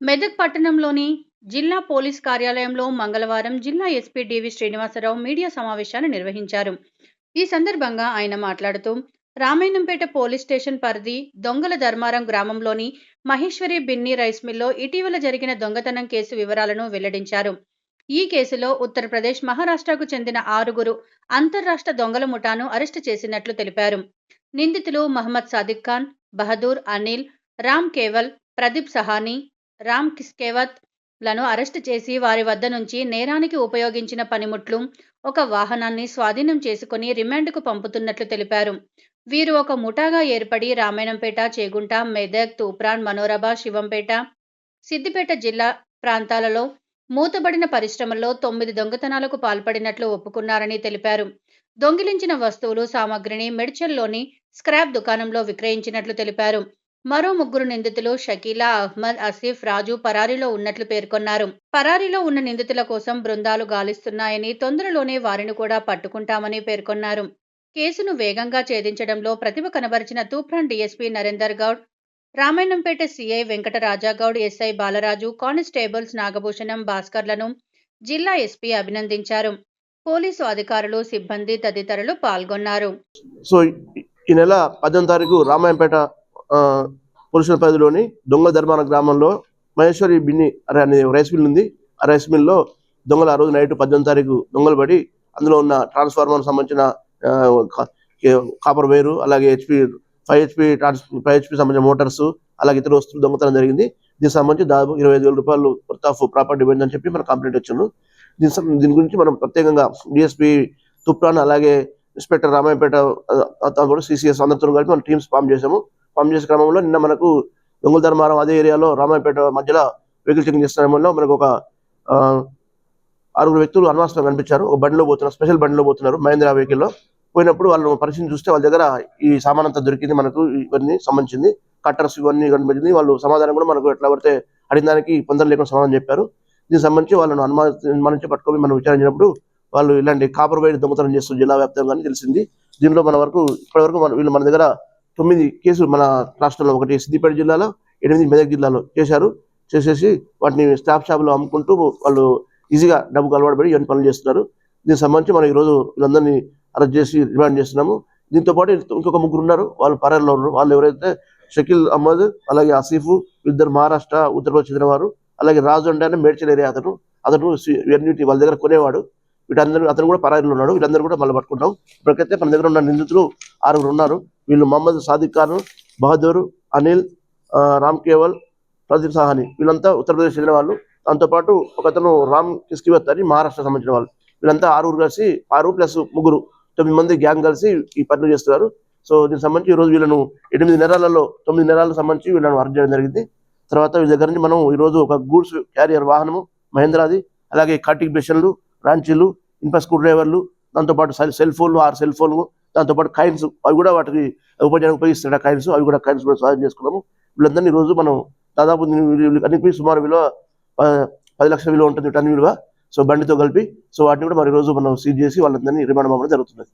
మెదక్ పట్టణంలోని జిల్లా పోలీస్ కార్యాలయంలో మంగళవారం జిల్లా ఎస్పీ డివి శ్రీనివాసరావు మీడియా సమావేశాన్ని నిర్వహించారు. ఈ సందర్భంగా ఆయన మాట్లాడుతూ, రామాయణంపేట పోలీస్ స్టేషన్ పరిధి దొంగల ధర్మారం గ్రామంలోని మహేశ్వరి బిన్ని రైస్ మిల్లో ఇటీవల జరిగిన దొంగతనం కేసు వివరాలను వెల్లడించారు. ఈ కేసులో ఉత్తరప్రదేశ్, మహారాష్ట్రకు చెందిన 6 అంతర్రాష్ట్ర దొంగల ముఠాను అరెస్టు చేసినట్లు తెలిపారు. నిందితులు మహమ్మద్ సాదిక్ ఖాన్, బహదూర్, అనిల్, రామ్ కేవల్, ప్రదీప్ సహానీ, రామ్ కిస్కేవత్ లను అరెస్టు చేసి వారి వద్ద నుంచి నేరానికి ఉపయోగించిన పనిముట్లు, ఒక వాహనాన్ని స్వాధీనం చేసుకుని రిమాండ్కు పంపుతున్నట్లు తెలిపారు. వీరు ఒక ముఠాగా ఏర్పడి రామాయణంపేట, చేగుంట, మెదక్, తూప్రాన్, మనోరాబాద్, శివంపేట, సిద్దిపేట జిల్లా ప్రాంతాలలో మూతబడిన పరిశ్రమల్లో 9 దొంగతనాలకు పాల్పడినట్లు ఒప్పుకున్నారని తెలిపారు. దొంగిలించిన వస్తువులు, సామగ్రిని మెడ్చల్లోని స్క్రాప్ దుకాణంలో విక్రయించినట్లు తెలిపారు. మరో 3 నిందితులు షకీలా, అహ్మద్, ఆసిఫ్, రాజు పరారీలో ఉన్నట్లు పేర్కొన్నారు. పరారీలో ఉన్న నిందితుల కోసం బృందాలు గాలిస్తున్నాయని, తొందరలోనే వారిని కూడా పట్టుకుంటామని పేర్కొన్నారు. కేసును వేగంగా ఛేదించడంలో ప్రతిభ కనబరిచిన Toopran DSP Narender Goud, Ramayampet CI Venkatarajagoud, SI Balaraju, constables Nagabhushanam, భాస్కర్లను జిల్లా ఎస్పీ అభినందించారు. పోలీసు అధికారులు, సిబ్బంది తదితరులు పాల్గొన్నారు. సో ఈ నెల 18వ తారీఖు రామాయణపేట పోలీసుల పరిధిలోని దొంగల ధర్మాన గ్రామంలో మహేశ్వరి బిన్ని అనే రైస్ మిల్ ఉంది. ఆ రైస్ మిల్లో దొంగలు ఆ రోజు నైట్ 18వ తారీఖు దొంగలు పడి అందులో ఉన్న ట్రాన్స్ఫార్మర్ సంబంధించిన కాపర్ వైరు, అలాగే ఫైవ్ హెచ్పి సంబంధించిన మోటార్స్, అలాగే ఇతర వస్తువులు దొంగతనం జరిగింది. దీనికి సంబంధించి దాదాపు 25,000 రూపాయలు వర్త్ ఆఫ్ ప్రాపర్టీ పోయిందని చెప్పి మనకు కంప్లైంట్ వచ్చింది. దీని గురించి మనం ప్రత్యేకంగా డిఎస్పీ తూప్రాన్, అలాగే ఇన్స్పెక్టర్ రామాయణపేట కూడా సిసిఎస్ అందరితో కలిపి మనం టీమ్స్ ఫామ్ చేసాము. ఫామ్ చేసే క్రమంలో నిన్న మనకు దొంగల ధర్మారం అదే ఏరియాలో రామాయణపేట మధ్యలో వెహికల్ చెకింగ్ చేసే క్రమంలో మనకు ఒక 6 వ్యక్తులు అనుమానాస్పదంగా కనిపించారు. ఒక బండిలో పోతున్నారు, స్పెషల్ బండిలో పోతున్నారు, మహేంద్ర వెహికల్లో. పోయినప్పుడు వాళ్ళు పరిశీలన చూస్తే వాళ్ళ దగ్గర ఈ సామాన్ అంతా దొరికింది. మనకు ఇవన్నీ సంబంధించింది, కట్టర్స్ ఇవన్నీ కనిపించింది. వాళ్ళు సమాధానం కూడా మనకు ఎట్లా పడితే అడిగిన దానికి పొందలు లేకుండా సమాధానం చెప్పారు. దీనికి సంబంధించి వాళ్ళను అనుమానించి పట్టుకొని మనం విచారించినప్పుడు వాళ్ళు ఇలాంటి కాపర్ వైర్ దొంగతనం చేస్తూ జిల్లా వ్యాప్తంగా తెలిసింది. దీనిలో ఇప్పటివరకు వీళ్ళు మన దగ్గర 9 కేసులు మన రాష్ట్రంలో, 1 సిద్దిపేట జిల్లాలో, 8 మెదక్ జిల్లాలో చేసేసి వాటిని షాప్లో అమ్ముకుంటూ వాళ్ళు ఈజీగా డబ్బుకు అలవాటుపడి ఇవన్నీ పనులు చేస్తున్నారు. దీనికి సంబంధించి మనం ఈరోజు వీళ్ళందరినీ అరెస్ట్ చేసి రిమాండ్ చేస్తున్నాము. దీంతో పాటు ఇంకొక 3 ఉన్నారు, వాళ్ళు పరారీలో ఉన్నారు. వాళ్ళు ఎవరైతే షకీల్ అహ్మద్, అలాగే ఆసిఫ్, ఇద్దరు మహారాష్ట్ర, ఉత్తరప్రదేశ్ చెందిన వారు, అలాగే రాజు అంటే మేడ్చల్ ఏరియా అతను ఇవన్నీ వాళ్ళ దగ్గర కొనేవాడు. అతను కూడా పరారీలో ఉన్నాడు. వీళ్ళందరూ కూడా మళ్ళీ పట్టుకుంటాం. ఇప్పటికైతే మన దగ్గర ఉన్న నిందితులు 6 ఉన్నారు. వీళ్ళు మహమ్మద్ సాదిక్ ఖాన్, బహదూర్, అనిల్, రామ్ కేవల్, ప్రదీప్ సహానీ వీళ్ళంతా ఉత్తరప్రదేశ్ చెందిన వాళ్ళు. దాంతోపాటు ఒకతను రామ్ కిస్కేవత్ అని మహారాష్ట్ర సంబంధించిన వాళ్ళు. వీళ్ళంతా 6 కలిసి 6 + 3 9 మంది గ్యాంగ్ కలిసి ఈ పనులు చేస్తున్నారు. సో దీనికి సంబంధించి ఈరోజు వీళ్ళను 9 నెలలకు సంబంధించి వీళ్ళను అరెస్ట్ చేయడం జరిగింది. తర్వాత వీళ్ళ దగ్గర నుంచి మనం ఈరోజు ఒక గూడ్స్ క్యారియర్ వాహనము మహేంద్రాది, అలాగే కటింగ్ బ్రష్లు, రాంచీలు, ఇనుప స్క్రూ డ్రైవర్లు, దాంతోపాటు సెల్ ఫోన్లు, 6 సెల్ ఫోన్లు, దాంతోపాటు కాయిన్స్, అవి కూడా వాటికి ఉపయోగిస్తున్న కాయిన్స్, అవి కూడా కాయిన్స్ కూడా స్వాధీనం చేసుకున్నాము. వీళ్ళందరినీ ఈరోజు మనం దాదాపు అన్నింటికి సుమారు విలువ 10 లక్షల విలువ ఉంటుంది, టన్ విలువ. సో బండితో కలిపి. సో వాటిని కూడా మరి ఈరోజు మనం సీజ్ చేసి వాళ్ళందరినీ రిమాండ్ పంపడం జరుగుతుంది.